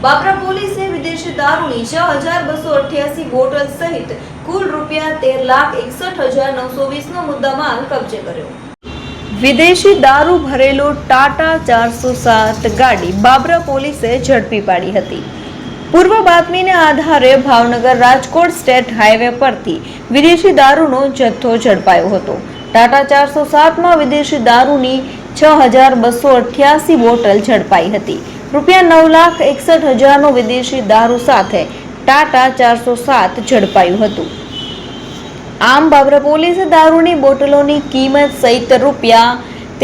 બાબરા પોલીસે વિદેશી દારૂની 6288 બોટલ સહિત કુલ ₹13,61,920 નો મુદ્દામાલ કબજે કર્યો। વિદેશી દારૂ ભરેલો ટાટા 407 ગાડી બાબરા પોલીસે ઝડપી પાડી હતી। પૂર્વ બાતમીને આધારે ભાવનગર રાજકોટ સ્ટેટ હાઈવે પરથી વિદેશી દારૂનો જથ્થો ઝડપાયો હતો। ટાટા 407માં વિદેશી દારૂની 6288 બોટલ ઝડપાઈ હતી। ₹9,61,000નો વિદેશી દારૂ સાથે ટાટા 407 ઝડપાયું હતું। આમ બાબરા પોલીસે દારૂની બોટલોની કિંમત સહિત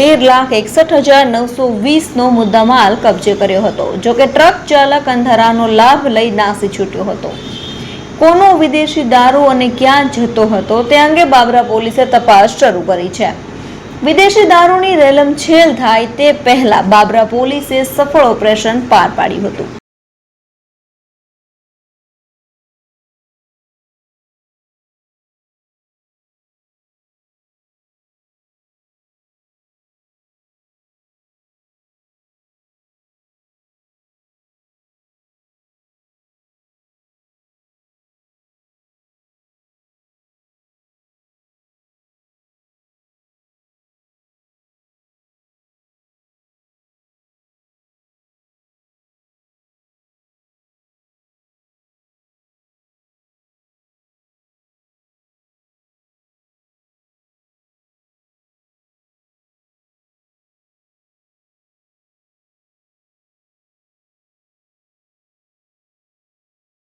₹13,61,920નો મુદ્દામાલ કબજે કર્યો હતો। જોકે ટ્રક ચાલક અંધારાનો લાભ લઈ નાસી છૂટ્યો હતો। કોનો વિદેશી દારૂ અને ક્યાં જતો હતો તે અંગે બાબરા પોલીસે તપાસ શરૂ કરી છે। વિદેશી દારૂની રેલમછેલ થાય તે પહેલા બાબરા પોલીસે સફળ ઓપરેશન પાર પાડ્યું હતું।